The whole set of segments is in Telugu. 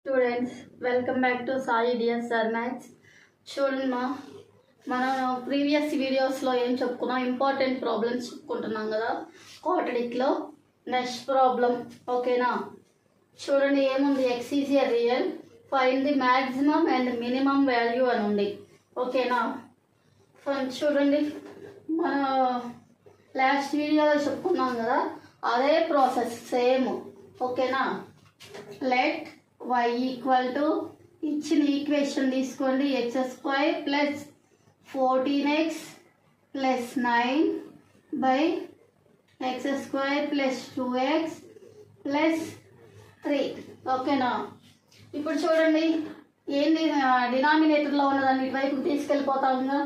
Students, welcome back to Sai DSR Maths. చూడండి మనం ప్రీవియస్ వీడియోస్లో ఏం చెప్పుకున్నాం, ఇంపార్టెంట్ ప్రాబ్లమ్స్ చెప్పుకుంటున్నాం కదా క్వాడ్రాటిక్లో. నెక్స్ట్ ప్రాబ్లం ఓకేనా. చూడండి ఏముంది, X is a real, find the maximum and minimum value అని ఉంది ఓకేనా. చూడండి మన లాస్ట్ వీడియోలో చెప్పుకున్నాం కదా అదే ప్రాసెస్ సేమ్ ఓకేనా. లెట్ y ఈక్వల్ టు ఇచ్చిన ఈక్వేషన్ తీసుకోండి, x square plus 14x plus 9 by x square plus 2x plus 3 ఓకేనా. ఇప్పుడు చూడండి ఏంది, డినామినేటర్లో ఉన్నదాన్ని ఇటువైపు తీసుకెళ్ళిపోతాముగా.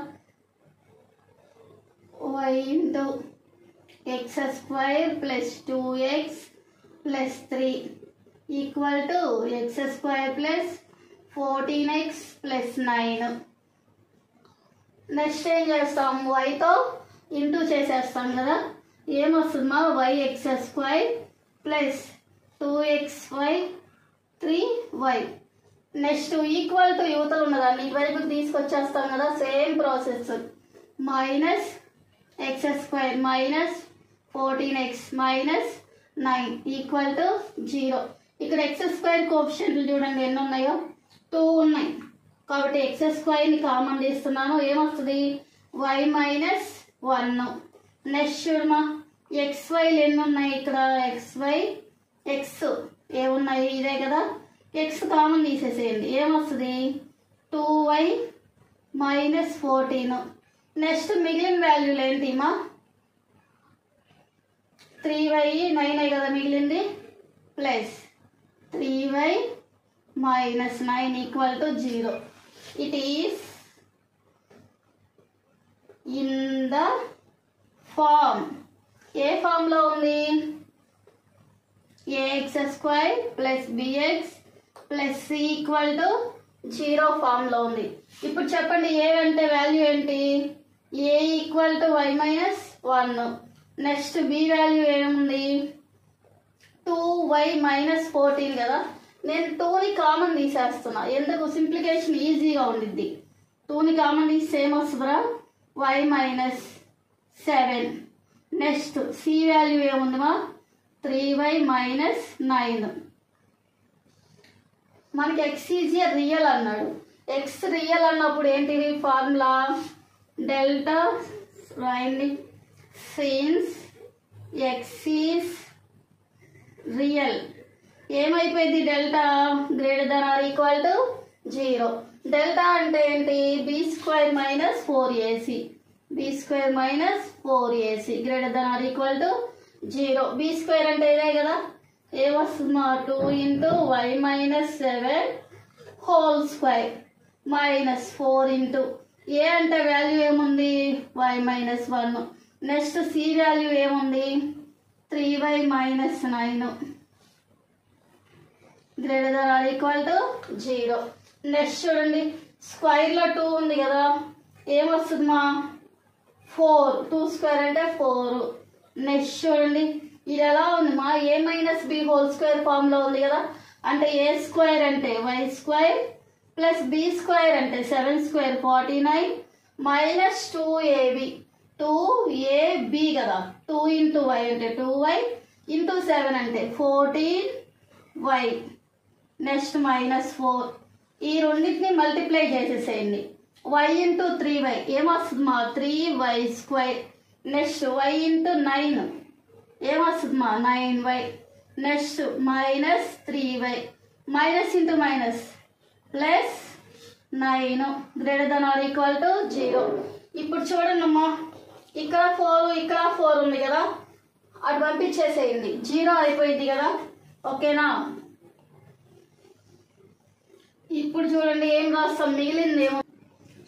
y into x square plus 2x plus 3 equal to x square plus 14x plus 9. Next ఏం చేస్తాం, వైతో ఇంటూ చేసేస్తాం కదా, ఏమొస్తుందా y x square plus 2xy 3y. Next equal to యువతలు ఉన్నదాన్ని ఇటువైపుకి తీసుకొచ్చేస్తాం కదా, same process. Minus X square minus 14x minus 9 equal to 0. ఇక్కడ ఎక్స్ స్క్వేర్ కోఎఫిషియంట్లు చూడండి ఎన్ని ఉన్నాయో, 2 ఉన్నాయి కాబట్టి ఎక్స్ స్క్వేర్ని కామన్ తీస్తున్నాను, ఏమొస్తుంది y మైనస్ 1. నెక్స్ట్ చూడమా xyలు ఎన్ని ఉన్నాయి, ఇక్కడ xy ఎక్స్ ఏమున్నాయి ఇదే కదా, ఎక్స్ కామన్ తీసేసేయండి, ఏమొస్తుంది 2y మైనస్ 14. నెక్స్ట్ మిగిలిన వాల్యూలు ఏంటి మా 3y 9 కదా మిగిలింది, plus 3y minus 9 equal to 0. It is in the form. ఏ ఫామ్ లో ఉంది, ax square plus bx plus c equal to 0 form లో ఉంది. ఇప్పుడు చెప్పండి ఏ అంటే వాల్యూ ఏంటి, a equal to y minus 1. Next b value ఏముంది 2y మైనస్ 14 కదా, నేను 2ని కామన్ తీసేస్తున్నా, ఎందుకు సింప్లికేషన్ ఈజీగా ఉండిద్ది. 2ని కామన్ తీసి ఏం వస్తుందిరా y minus 7. Next c value ఏముందిమా 3y మైనస్ 9. మనకి x ఈజ్ ఏ రియల్ అన్నాడు, x రియల్ అన్నప్పుడు ఏంటిది ఫార్ములా డెల్టా రాయండి, సిన్స్ x ఈజ్ రియల్ ఏమైపోయింది delta greater than or equal to 0. Delta అంటే ఏంటి b square minus 4ac, b square minus 4ac greater than or equal to 0. B square అంటే ఇదే కదా, ఏమొస్తుందా 2 into y minus 7 whole square minus 4 into a అంటే వాల్యూ ఏముంది y minus 1. Next c value ఏముంది 3y minus 9 greater than or equal to 0. Next చూడండి స్క్వేర్లో 2 ఉంది కదా, ఏమొస్తుంది మా 4, 2 స్క్వేర్ అంటే 4. నెక్స్ట్ చూడండి ఇది ఎలా ఉంది మా a minus b whole square ఫామ్లో ఉంది కదా, అంటే ఏ స్క్వేర్ అంటే y square plus b square అంటే 7 స్క్వేర్ 49 మైనస్ 2ab 2ab కదా, 2 ఇంటూ వై అంటే 2y ఇంటూ 7 అంటే 14y. నెక్స్ట్ మైనస్ 4, ఈ రెండింటిని మల్టిప్లై చేసేసేయండి, y ఇంటూ 3y ఏమొస్తుంది మా 3y square. Next y into 9 ఏమొస్తుంది మా 9y. Next minus 3y minus into minus plus 9 greater than or equal to 0. ఇప్పుడు చూడండి అమ్మా ఇక్కడ 4 ఇక్కడ 4 ఉంది కదా, అటు పంపించేసేయండి 0 అయిపోయింది కదా ఓకేనా. ఇప్పుడు చూడండి ఏం రాస్తాం, మిగిలింది ఏమో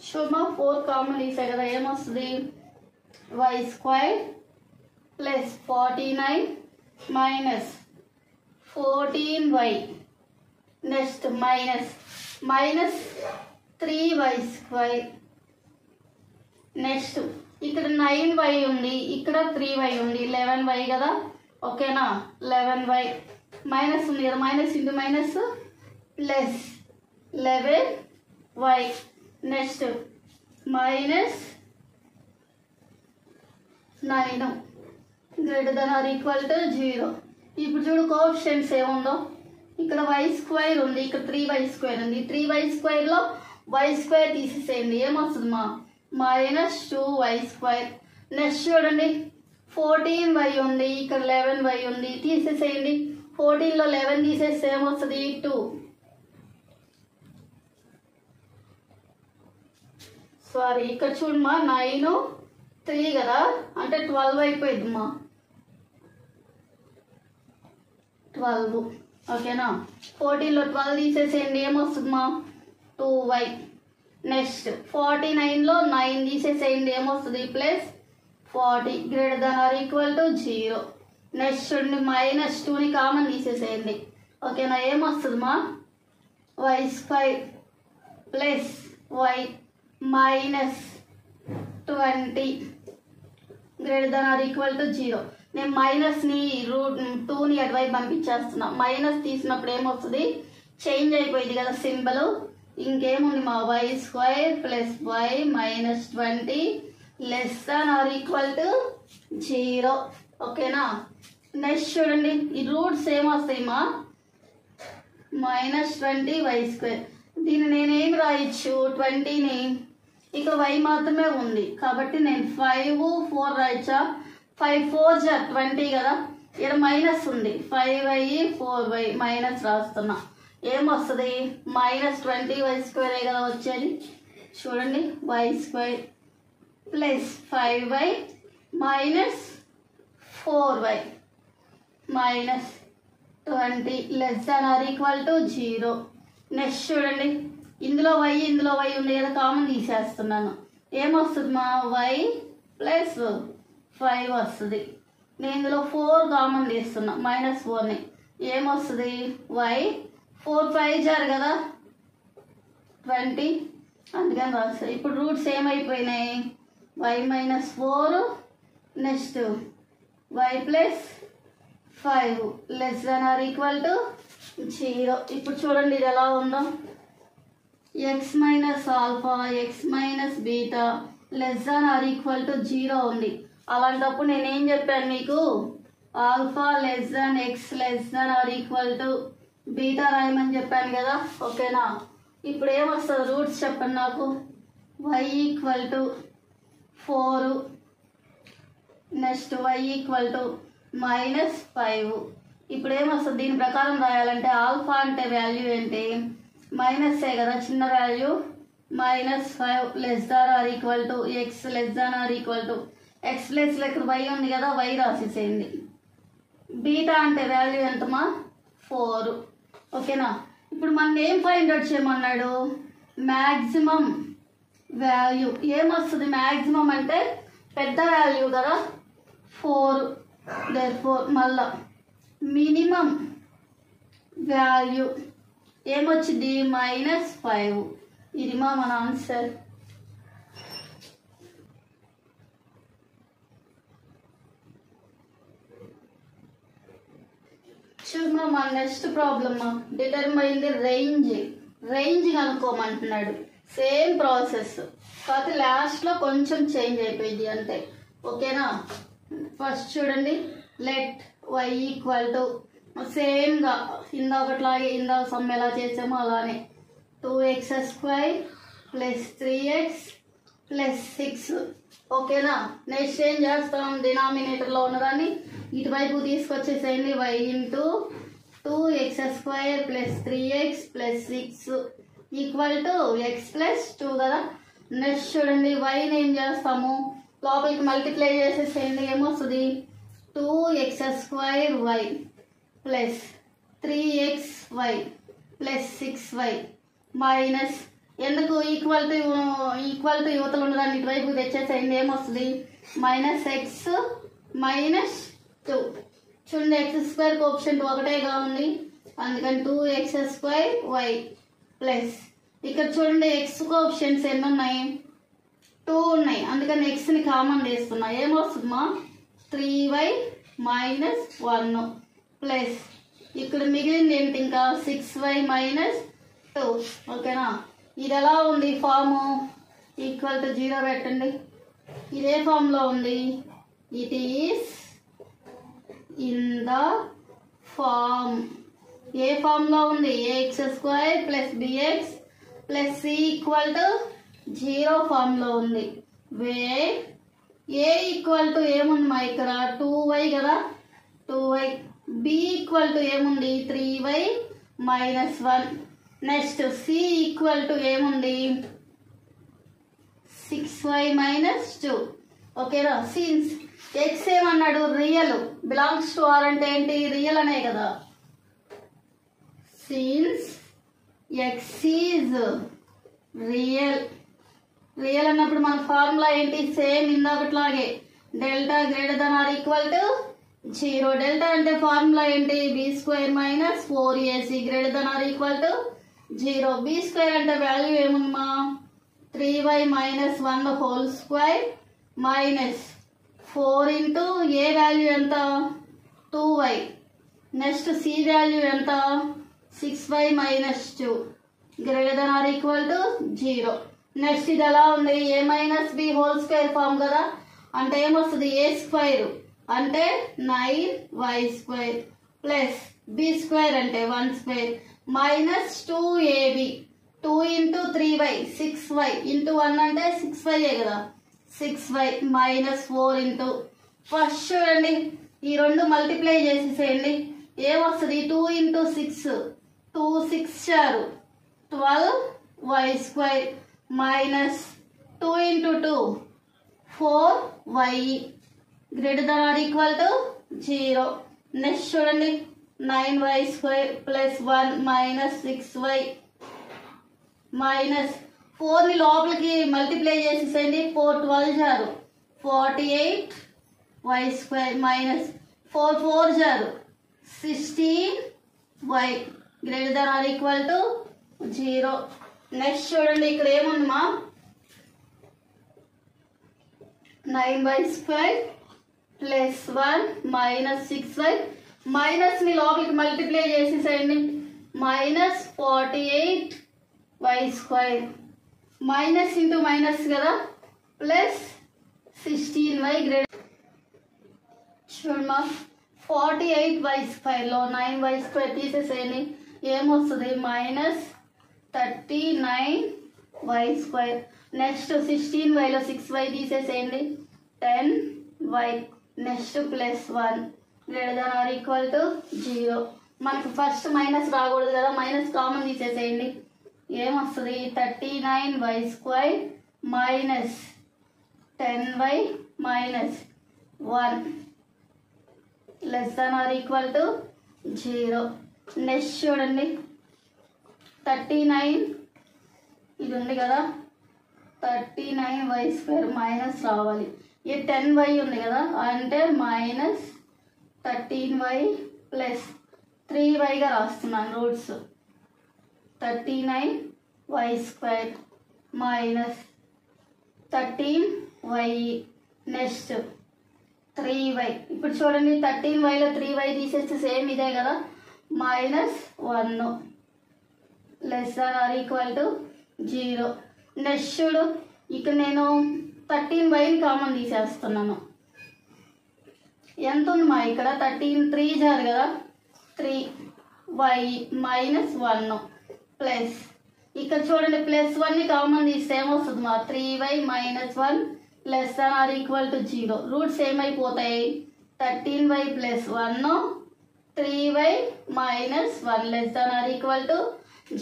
శుభ 4 కామన్ తీసే కదా, ఏమొస్తుంది y square plus 49 minus 14y. Next minus 3y square. Next ఇక్కడ 9y ఉంది, ఇక్కడ 3y ఉంది, 11y కదా ఓకేనా. 11y మైనస్ ఉంది కదా, minus into minus plus 11y next minus 9 greater than or equal to 0. ఇప్పుడు చూడు కోఎఫిషియెంట్స్ ఏముందో, ఇక్కడ y స్క్వేర్ ఉంది, ఇక్కడ 3y స్క్వేర్ ఉంది. 3y స్క్వేర్లో y స్క్వేర్ తీసేసేయండి, ఏమొస్తుంది మా మైనస్ 2y స్క్వేర్. నెక్స్ట్ చూడండి 14y ఉంది, ఇక్కడ 11y ఉంది, తీసేసేయండి. 14లో 11 తీసేస్తే ఏమొస్తుంది 2. సారీ ఇక్కడ చూడమ్మా 9 3 కదా, అంటే 12 అయిపోయింది మా 12. ఓకేనా, 14లో 12 తీసేసేయండి, ఏమొస్తుంది మా 2y. నెక్స్ట్ 49లో 9 తీసేసేయండి, ఏమొస్తుంది plus 40 greater than or equal to 0. Next చూడండి మైనస్ 2ని కామన్ తీసేసేయండి. ఓకేనా, ఏమొస్తుంది మా y square plus y minus 20 greater than or equal to 0. నేను మైనస్ని √2ని అటువైపు పంపించేస్తున్నా. మైనస్ తీసినప్పుడు ఏమొస్తుంది, చేంజ్ అయిపోయింది కదా సింబల్. ఇంకేముంది మా y square plus y minus 20 less than or equal to 0. ఓకేనా, నెక్స్ట్ చూడండి ఈ రూట్స్ ఏమొస్తాయి మా మైనస్ 20y స్క్వేర్. దీన్ని నేనేం రాయొచ్చు 20ని, ఇక్కడ y మాత్రమే ఉంది కాబట్టి నేను 5 4 రాయచ్చా. 5 4 జా 20 కదా, ఇక్కడ మైనస్ ఉంది 5y 4y మైనస్ రాస్తున్నా. ఏమొస్తుంది మైనస్ 20y స్క్వేరే కదా వచ్చేది. చూడండి y square plus 5y minus 4y minus 20 less than or equal to 0. Next చూడండి ఇందులో y ఉంది కదా, కామన్ తీసేస్తున్నాను. ఏమొస్తుంది మా y ప్లస్ 5 వస్తుంది. నేను ఇందులో 4 కామన్ తీస్తున్నా మైనస్ 4ని, ఏమొస్తుంది y 4 5 జారు కదా 20, అందుకని రాస్తాను. ఇప్పుడు రూట్స్ ఏమైపోయినాయి y minus 4 next y plus 5 less than or equal to 0. ఇప్పుడు చూడండి ఇది ఎలా ఉందో, x minus alpha x minus beta less than or equal to 0 ఉంది. అలాంటప్పుడు నేనేం చెప్పాను మీకు, alpha less than x less than or equal to beta రాయమని చెప్పాను కదా. ఓకేనా, ఇప్పుడు ఏమొస్తుంది రూట్స్ చెప్పండి నాకు. y equal to 4 next y equal to minus 5. ఇప్పుడు ఏమొస్తుంది దీని ప్రకారం రాయాలంటే, ఆల్ఫా అంటే వాల్యూ ఏంటి మైనస్ ఏ కదా, చిన్న value minus 5 less than or equal to X less than or equal to X plus ఇక్కడ y ఉంది కదా, y రాసేసేయండి. బీటా అంటే వాల్యూ ఎంతమా 4. ఓకేనా, ఇప్పుడు మనం ఏం ఫైండ్ అవుట్ చేయమన్నాడు, మ్యాక్సిమం వాల్యూ. ఏమొస్తుంది మ్యాక్సిమం అంటే పెద్ద వాల్యూ కదా 4, దేర్ఫోర్ మళ్ళా మినిమం వాల్యూ ఏమొచ్చింది మైనస్ 5. ఇది మా మన ఆన్సర్. చూడమ్మా మన next problem determine the range కనుక్కోమంటున్నాడు. సేమ్ ప్రాసెస్ కాకపోతే లాస్ట్లో కొంచెం చేంజ్ అయిపోయింది అంతే. ఓకేనా, ఫస్ట్ చూడండి లెట్ y ఈక్వల్ టు సేమ్గా ఇందాకట్లాగే ఇందాక సమ్ ఎలా చేసామో అలానే 2x square plus 3x plus 6. ఓకేనా, నెక్స్ట్ ఏం చేస్తాం, డినామినేటర్లో ఉన్నదాన్ని ఇటువైపు తీసుకొచ్చేసేయండి. y into 2x square plus 3x plus 6 equal to x plus 2 కదా. నెక్స్ట్ చూడండి వైని ఏం చేస్తాము, లోపలికి మల్టిప్లై చేసేసేయండి. ఏమొస్తుంది 2x square y plus 3xy plus 6y minus ఎందుకు ఈక్వల్ టు యువతలు ఉన్నదాన్ని ఇటువైపు తెచ్చేసేయండి. ఏమొస్తుంది మైనస్ ఎక్స్ మైనస్ 2. చూడండి ఎక్స్ స్క్వేర్ కోఎఫిషియంట్ ఒకటేగా ఉంది, అందుకని 2x స్క్వేర్ y ప్లస్ ఇక్కడ చూడండి ఎక్స్ కోఎఫిషియంట్స్ ఎన్ని ఉన్నాయి 2 ఉన్నాయి, అందుకని ఎక్స్ని కామన్ తీస్తున్నా. ఏమొస్తుందమ్మా 3y మైనస్ 1 ప్లస్ ఇక్కడ మిగిలింది ఏంటి ఇంకా 6y మైనస్ 2 ఓకేనా. ఇది ఎలా ఉంది ఫాము, ఈక్వల్ టు 0 పెట్టండి. ఇదే ఫామ్లో ఉంది, it is in the form. ఏ ఫామ్లో ఉంది, ax² + bx + c = 0 ఫామ్లో ఉంది. వేర్ a ఈక్వల్ టు ఏముంది మా ఇక్కడ 2y కదా, 2y. b ఈక్వల్ టు ఏముంది 3y - 1. Next c equal to ఏముంది 6y - 2. ఓకేనా. సిన్స్ x ఏమన్నాడు రియల్, బిలాంగ్స్ టు ఆర్ అంటే ఏంటి రియల్ అనే కదా. Since x is real, real అన్నప్పుడు మన ఫార్ములా ఏంటి సేమ్ ఇందాకట్లాగే, డెల్టా > 0. డెల్టా అంటే ఫార్ములా ఏంటి b² - 4ac > 0. b² అంటే వాల్యూ ఏముందమ్మా 3y - 1 whole square minus 4 into a value ఎంత 2y. నెక్స్ట్ సి వాల్యూ ఎంత 6y - 2 > 0. నెక్స్ట్ ఇది ఎలా ఉంది a - b whole square form కదా, అంటే ఏమొస్తుంది a² అంటే 9y² ప్లస్ b² అంటే 1² minus 2ab 2 into 3y 6y into 1 అంటే 6y కదా, 6y మైనస్ 4 ఇంటూ ఫస్ట్ చూడండి ఈ రెండు మల్టిప్లై చేసేసేయండి. ఏమొస్తుంది 2 into 6 2 6 12y² minus 2 into 2 4y > 0. Next చూడండి 9y² plus 1 minus 6y minus 4ని లోపలికి మల్టిప్లై చేసేసేయండి. 4 12 48y² మైనస్ 4 4 16y > 0. నెక్స్ట్ చూడండి ఇక్కడ ఏముందమ్మా 9y² ప్లస్ 1 మైనస్ 6y మైనస్ని లోపలికి మల్టిప్లై చేసేసేయండి. Minus 48y² minus into minus కదా ప్లస్ 16y చూడమ్మా 48y² లో 9y² తీసేసేయండి. ఏమొస్తుంది మైనస్ 39y². నెక్స్ట్ 16y లో 6y తీసేసేయండి 10y. Next plus 1 > 0. మనకు ఫస్ట్ మైనస్ రాకూడదు కదా, మైనస్ కామన్ తీసేసేయండి. ఏమొస్తుంది 39y² minus 10y minus 1 > 0. Next చూడండి 39 ఇది ఉంది కదా 39y² మైనస్ రావాలి. ఈ 10y ఉంది కదా అంటే మైనస్ 13y ప్లస్ 3yగా రాస్తున్నాను roots. 39y² minus 13y next 3y. ఇప్పుడు చూడండి 13yలో 3y తీసేస్తే సేమ్ ఇదే కదా మైనస్ 1 > 0. నెక్స్ట్ చూడు ఇక్కడ నేను 13yని కామన్ తీసేస్తున్నాను. ఎంత ఉంది మా ఇక్కడ 13 3 జారు కదా 3y మైనస్ 1 ప్లస్ ఇక్కడ చూడండి ప్లస్ 1ని కామన్ తీస్తే ఏమొస్తుంది మా 3y మైనస్ 1 > 0. రూట్స్ ఏమైపోతాయి 13y plus 1 3y minus 1 >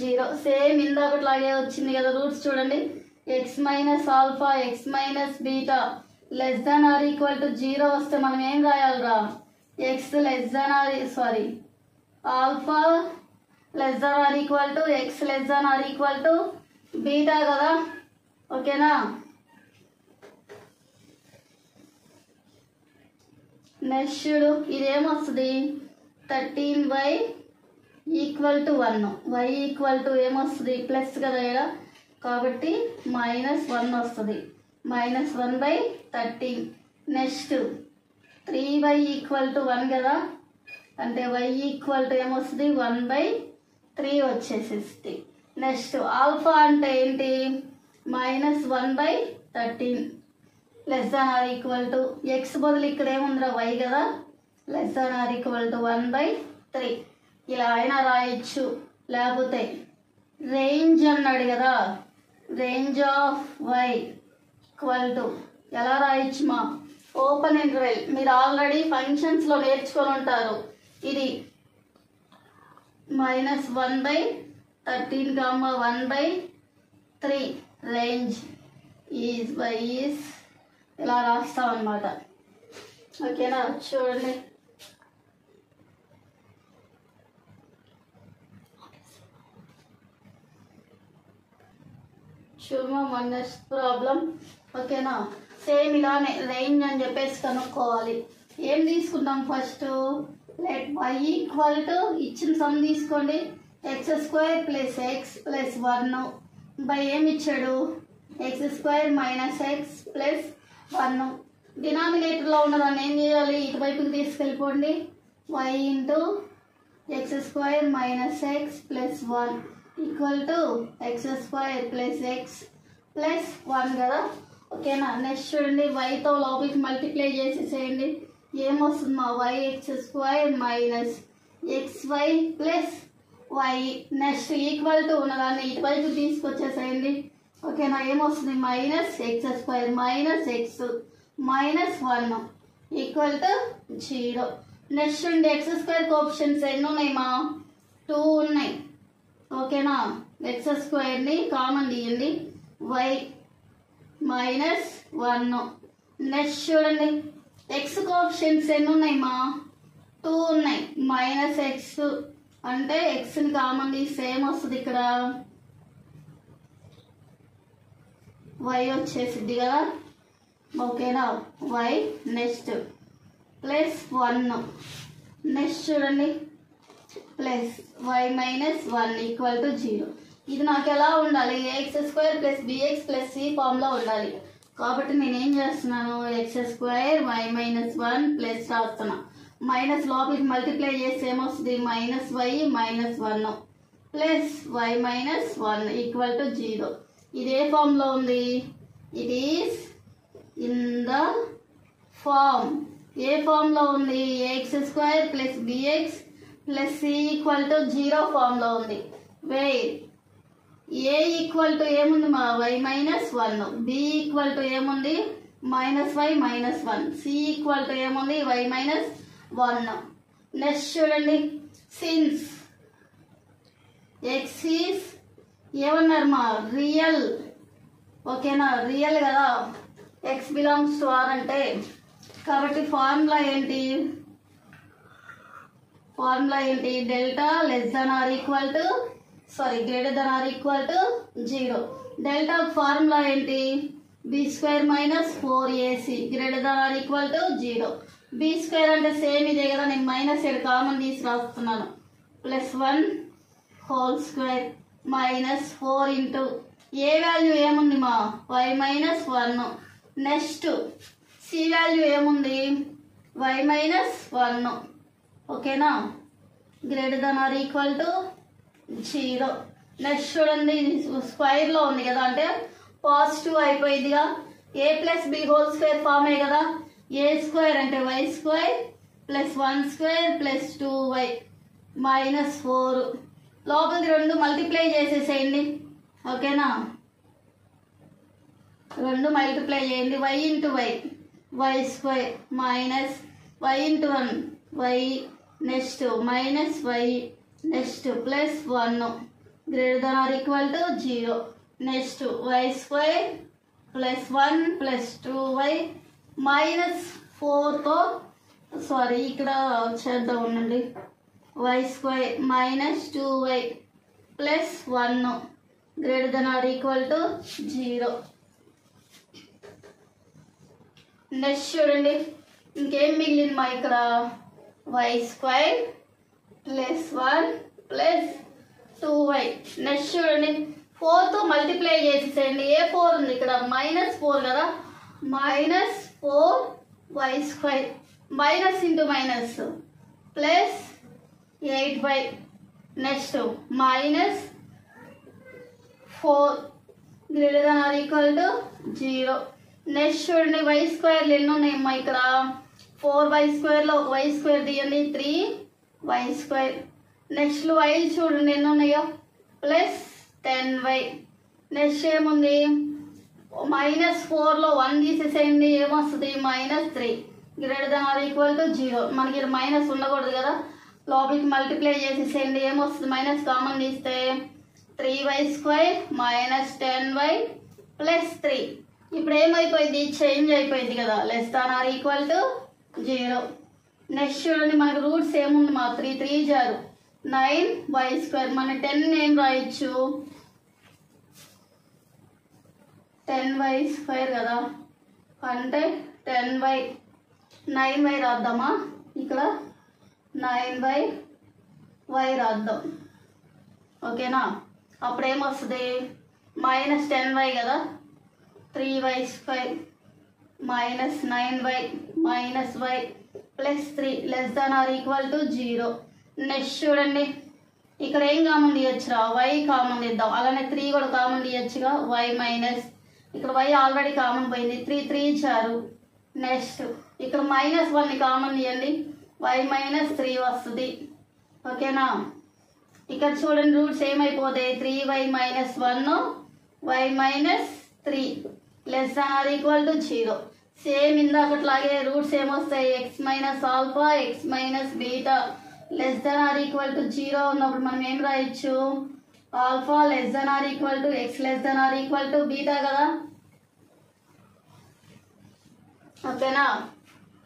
0. Same ఇందాకట్లాగే వచ్చింది కదా రూట్స్ చూడండి x minus alpha x minus beta <0 వస్తే మనం ఏం రాయాలిరా ఆల్ఫా x బీటా కదా. ఓకేనా. నెక్స్ట్ ఇదేమొస్తుంది 13y = 1 y = ఏమొస్తుంది ప్లస్ కదా ఇక్కడ కాబట్టి మైనస్ 1 వస్తుంది -1/13. నెక్స్ట్ 3y = 1 కదా అంటే y = ఏమొస్తుంది 1/3 వచ్చేసేస్తుంది. నెక్స్ట్ ఆల్ఫా అంటే ఏంటి -1/13 less than or equal to x బదులు ఇక్కడ ఏముందిరా వై కదా less than or equal to 1/3 ఇలా అయినా రాయొచ్చు. లేకపోతే రేంజ్ అన్నాడు కదా range of y equal to ఎలా రాయొచ్చు మా ఓపెన్ ఇంటర్వెల్. మీరు ఆల్రెడీ ఫంక్షన్స్లో నేర్చుకొని ఉంటారు. ఇది -1/13 1/3 రేంజ్ ఈజ్ బై ఈజ్ ఇలా రాస్తాం అన్నమాట. ఓకేనా చూడండి. చూడమా మన నెక్స్ట్ ప్రాబ్లం. ఓకేనా సేమ్ ఇలానే రేంజ్ అని చెప్పేసి కనుక్కోవాలి. ఏం తీసుకుంటాం first let y equal to ఇచ్చిన సమ్ తీసుకోండి x² + x + 1 బై ఏమి ఇచ్చాడు x² - x + 1. డినామినేటర్లో ఉన్నదాన్ని ఏం చేయాలి ఇటువైపుకి తీసుకెళ్ళిపోండి y × x² - x + 1 equal to x² + x + 1 కదా. ఓకేనా నెక్స్ట్ చూడండి వైతో లోపలికి మల్టిప్లై చేసేసేయండి. ఏమొస్తుంది మా yx² - xy + y. Next equal to ఉన్నదాన్ని ఇటువైపు తీసుకొచ్చేసేయండి. ఓకేనా ఏమొస్తుంది -x² - x -1 equal to 0. Next చూడండి x² కోఎఫిషియెంట్స్ ఎన్ని ఉన్నాయి మా 2 ఉన్నాయి. ఓకేనా x²ని కామన్ తీయండి y -1. నెక్స్ట్ చూడండి x కోఎఫిషియెంట్స్ ఎన్ని ఉన్నాయి మా 2 ఉన్నాయి. -x అంటే xని కామన్ తీస్తే ఏమొస్తుంది ఇక్కడ y వచ్చేసిద్ది కదా. ఓకేనా y నెక్స్ట్ +1 నెక్స్ట్ చూడండి ప్లస్ y -1 ఈక్వల్ టు 0. ఇది నాకు ఎలా ఉండాలి ax² + bx + c ఫామ్లో ఉండాలి. కాబట్టి నేనేం చేస్తున్నాను x² y -1 ప్లస్ రాస్తున్నా. మైనస్ లోపలికి మల్టిప్లై చేస్తే ఏమొస్తుంది -y -1 plus y -1 equal to 0. ఇది ఏ ఫామ్లో ఉంది it is in the form ఏ ఫామ్లో ఉంది ax² + bx + c equal to 0 ఫామ్లో ఉంది. వేర్ a ఈక్వల్ టు ఏముంది మా y -1 b ఈక్వల్ టు ఏముంది -y -1 c ఈక్వల్ టు ఏముంది y -1. నెక్స్ట్ చూడండి సిన్స్ x ఈస్ ఏమన్నారు మా రియల్. ఓకేనా రియల్ కదా x బిలాంగ్స్ టు r అంటే. కాబట్టి ఫార్ములా ఏంటి delta greater than or equal to 0. Delta formula ఏంటి b² - 4ac greater than or equal to 0. b² అంటే సేమ్ ఇదే కదా నేను మైనస్ ఇక్కడ కామన్ తీసి రాస్తున్నాను +1² -4 ఇంటూ ఏ వాల్యూ ఏముంది మా y -1. నెక్స్ట్ సి వాల్యూ ఏముంది y -1. ఓకేనా greater than or equal to 0. Next చూడండి స్క్వేర్లో ఉంది కదా అంటే పాజిటివ్ అయిపోయిందిగా a + b హోల్ స్క్వేర్ ఫామే కదా. a² అంటే y² + 1² + 2y -4 లోపలికి 2 మల్టిప్లై చేసేసేయండి. ఓకేనా 2 మల్టిప్లై చేయండి y × y y² minus y × 1 y next -y next +1 greater than or equal to 0. Next y² +1 + 2y -4తో ఇక్కడ చేద్దాం ఉండండి y² - 2y +1 greater than or equal to 0. Next చూడండి ఇంకేం మిగిలింది మా ఇక్కడ y² +1 + 2y. నెక్స్ట్ చూడండి 4తో మల్టిప్లై చేసేసేయండి. ఏ 4 ఉంది ఇక్కడ -4 కదా -4y² minus into minus +8y next 4 greater than or equal to 0. Next చూడండి వై స్క్వేర్లు ఎన్ని ఉన్నాయమ్మా ఇక్కడ 4y², లో ఒక y² తీయండి 3y². నెక్స్ట్ y చూడండి ఎన్ని ఉన్నాయో ప్లస్ 10y. నెక్స్ట్ ఏముంది -4 లో 1 తీసేసేయండి ఏమొస్తుంది -3 greater than or equal to 0. మనకి ఇక్కడ మైనస్ ఉండకూడదు కదా, లోపలికి మల్టిప్లై చేసేసేయండి ఏమొస్తుంది మైనస్ కామన్ తీస్తే 3y² - 10y ప్లస్ 3. ఇప్పుడు ఏమైపోయింది చేంజ్ అయిపోయింది కదా, less than or equal to 0. Next చూడండి మనకు రూట్స్ ఏముంది మా 3 3 జారు 9y². మన 10 ఏం రాయొచ్చు 10y² కదా, అంటే 10y 9y రాద్దామా, ఇక్కడ 9y రాద్దాం ఓకేనా. అప్పుడు ఏమొస్తుంది -10y కదా, 3y² - 9y - y plus 3 less than or equal to 0. Next చూడండి ఇక్కడ ఏం కామన్ తీయచ్చురా y కామన్ తీద్దాం, అలానే 3 కూడా కామన్ తీయచ్చుగా y మైనస్, ఇక్కడ y ఆల్రెడీ కామన్ పోయింది 3 3 ఇచ్చారు. నెక్స్ట్ ఇక్కడ -1 కామన్ తీయండి y - 3 వస్తుంది ఓకేనా. ఇక్కడ చూడండి రూట్స్ ఏమైపోతాయి 3y - 1 y - 3 less than or equal to 0. Same ఇందాకట్లాగే రూట్స్ ఏమొస్తాయి x - alpha x - beta less than or equal to 0 ఉన్నప్పుడు మనం ఏం రాయొచ్చు alpha less than or equal to x less than or equal to beta కదా ఓకేనా.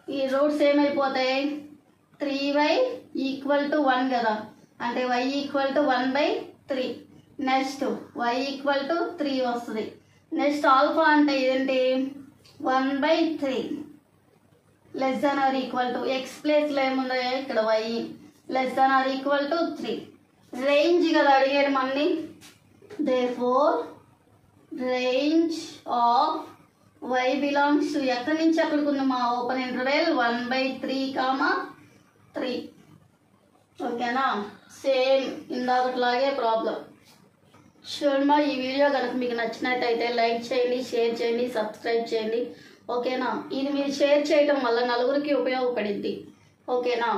ఈ రూట్స్ ఏమైపోతాయి 3y = 1 కదా, అంటే y = 1/3. నెక్స్ట్ y = 3 వస్తుంది. నెక్స్ట్ ఆల్ఫా అంటే ఏంటి 1/3 less than or equal to x ప్లేస్లో ఏముంది ఇక్కడ y less than or equal to 3. Range కదా అడిగాడు మనని, therefore range of y belongs to ఎక్కడి నుంచి ఎక్కడికి ఉంది మా ఓపెన్ ఇంటర్వెల్ 1/3, 3 ఓకేనా. సేమ్ ఇందాకట్లాగే ప్రాబ్లం. చూడమ్మా ఈ వీడియో కనుక మీకు నచ్చినట్టయితే లైక్ చేయండి, షేర్ చేయండి, సబ్స్క్రైబ్ చేయండి ఓకేనా. ఇది మీరు షేర్ చేయడం వల్ల నలుగురికి ఉపయోగపడిద్ది ఓకేనా.